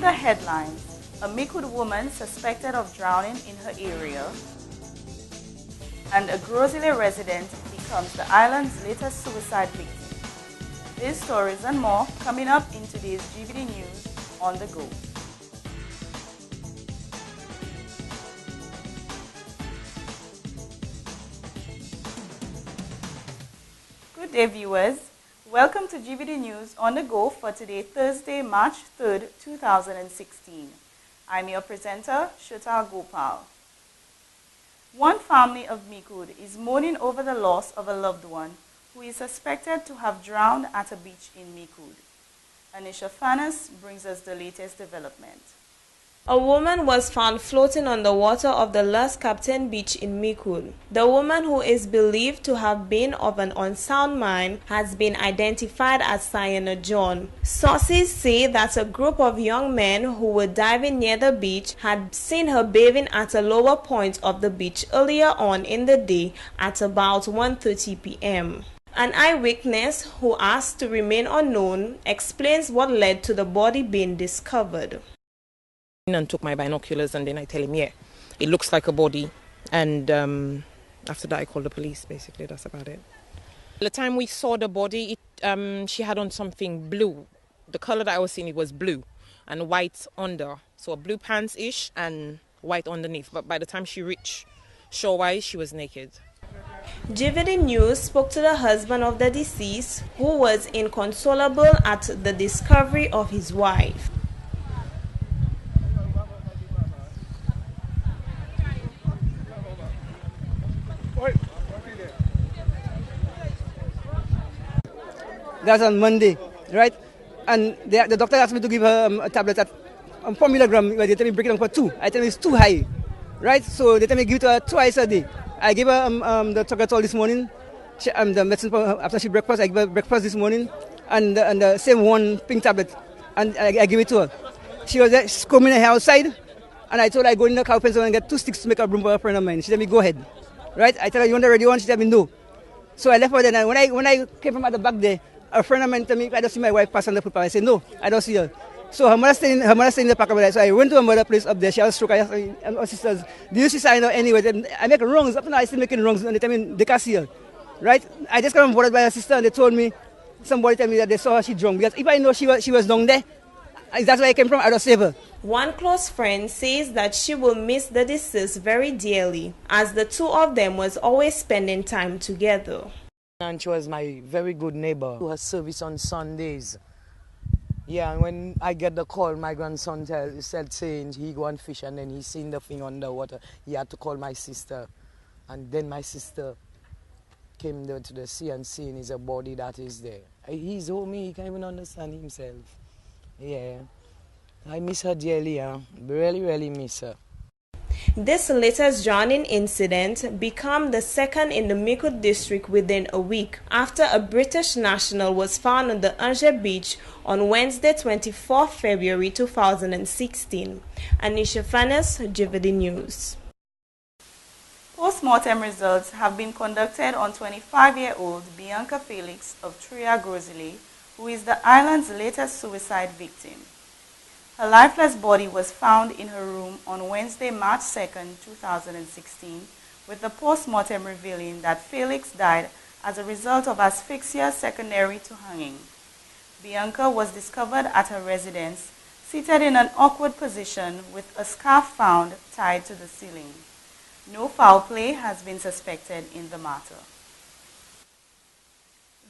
the headlines, a Micoud woman suspected of drowning in her area, and a Grosley resident becomes the island's latest suicide victim. These stories and more coming up in today's GVD News on the Go. Good day, viewers. Welcome to GVD News on the Go for today, Thursday, March 3rd, 2016. I'm your presenter, Shota Gopal. One family of Micoud is mourning over the loss of a loved one who is suspected to have drowned at a beach in Micoud. Anisha Fanas brings us the latest development. A woman was found floating on the water of the Lost Captain Beach in Micoud. The woman, who is believed to have been of an unsound mind, has been identified as Sienna John. Sources say that a group of young men who were diving near the beach had seen her bathing at a lower point of the beach earlier on in the day at about 1:30 p.m. An eyewitness, who asked to remain unknown, explains what led to the body being discovered. And took my binoculars, and then I tell him, yeah, it looks like a body. And after that I called the police. Basically, that's about it. The time we saw the body, she had on something blue. The color that I was seeing, it was blue and white under, so a blue pants-ish and white underneath. But by the time she reached shore-wise, she was naked. GVD News spoke to the husband of the deceased, who was inconsolable at the discovery of his wife. That's on Monday, right? And the doctor asked me to give her a tablet at 4 milligrams. They tell me break it down for 2. I tell me it's too high, right? So they tell me give it to her twice a day. I gave her the Togatol this morning, the medicine after she breakfast. I gave her breakfast this morning, and the same one pink tablet, and I give it to her. She was there, she's combing her hair outside, and I told her I go in the cow pencil and get 2 sticks to make a broom for a friend of mine. She told me go ahead, right? I tell her you want the ready one? She told me no. So I left her there, and when I came from at the back there, a friend of mine told me, I don't see my wife pass on the footpath. I said, no, I don't see her. So her mother stayed in the park over there. So I went to her mother's place up there. She had a stroke. I asked her sisters, do you see sign anyway? I make wrongs. Up to now, I still making wrongs. And they tell me they can't see her. Right? I just got bothered by her sister, and they told me, somebody told me that they saw her, she drunk. Because if I know she was down there, that's where I came from, I would save her. One close friend says that she will miss the deceased very dearly, as the two of them was always spending time together. And she was my very good neighbor who has service on Sundays. Yeah, and when I get the call, my grandson said saying he go and fish, and then he seen the thing underwater. He had to call my sister, and then my sister came there to the sea and seeing is a body that is there. He's home, he can't even understand himself. Yeah, I miss her dearly, really, really miss her. This latest drowning incident became the second in the Micoud district within a week, after a British national was found on the Angers beach on Wednesday, 24 February 2016. Anisha Fanas, GVD News. Post-mortem results have been conducted on 25-year-old Bianca Felix of Tria Grosley, who is the island's latest suicide victim. Her lifeless body was found in her room on Wednesday, March 2nd, 2016, with the post-mortem revealing that Felix died as a result of asphyxia secondary to hanging. Bianca was discovered at her residence, seated in an awkward position with a scarf found tied to the ceiling. No foul play has been suspected in the matter.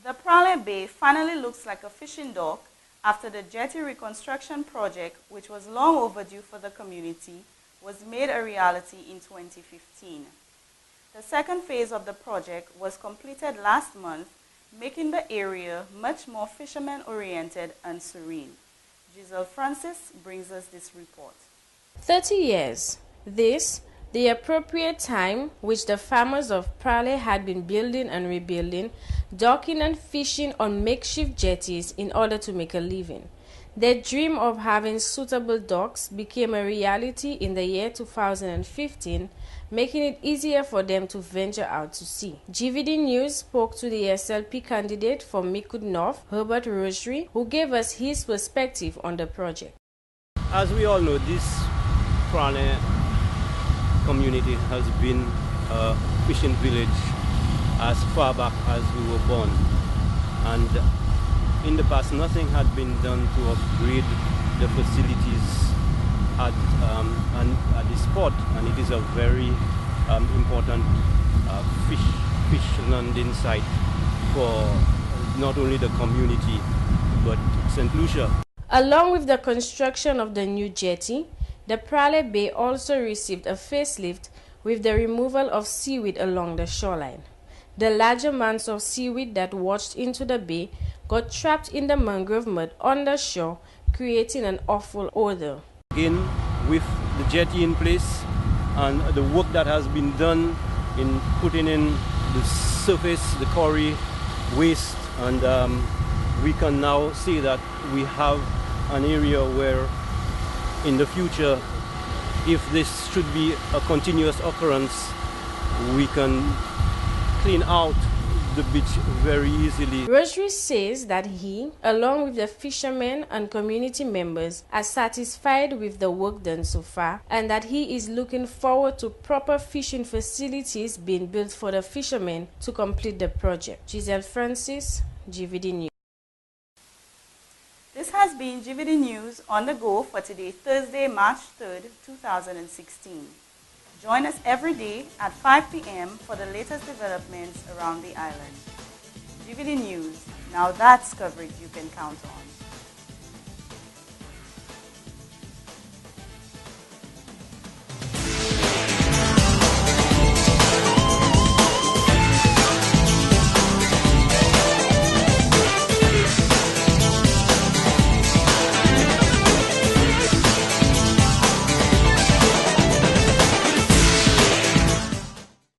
The Prale Bay finally looks like a fishing dock after the jetty reconstruction project, which was long overdue for the community, was made a reality in 2015. The second phase of the project was completed last month, making the area much more fisherman-oriented and serene. Giselle Francis brings us this report. 30 years. This, the appropriate time which the farmers of Prale had been building and rebuilding, docking and fishing on makeshift jetties in order to make a living. Their dream of having suitable docks became a reality in the year 2015, making it easier for them to venture out to sea. GVD News spoke to the SLP candidate for Micoud North, Herbert Rosary, who gave us his perspective on the project. As we all know, this Prane community has been a fishing village as far back as we were born. And in the past, nothing had been done to upgrade the facilities at the spot, and it is a very important fish landing site for not only the community but St. Lucia. Along with the construction of the new jetty, the Prale Bay also received a facelift with the removal of seaweed along the shoreline. The larger mounds of seaweed that washed into the bay got trapped in the mangrove mud on the shore, creating an awful odor. Again, with the jetty in place and the work that has been done in putting in the surface, the quarry, waste, and we can now see that we have an area where in the future, if this should be a continuous occurrence, we can clean out the beach very easily. Rosary says that he, along with the fishermen and community members, are satisfied with the work done so far, and that he is looking forward to proper fishing facilities being built for the fishermen to complete the project. Giselle Francis, GVD News. This has been GVD News on the go for today, Thursday, March 3rd, 2016. Join us every day at 5 p.m. for the latest developments around the island. GVD News, now that's coverage you can count on.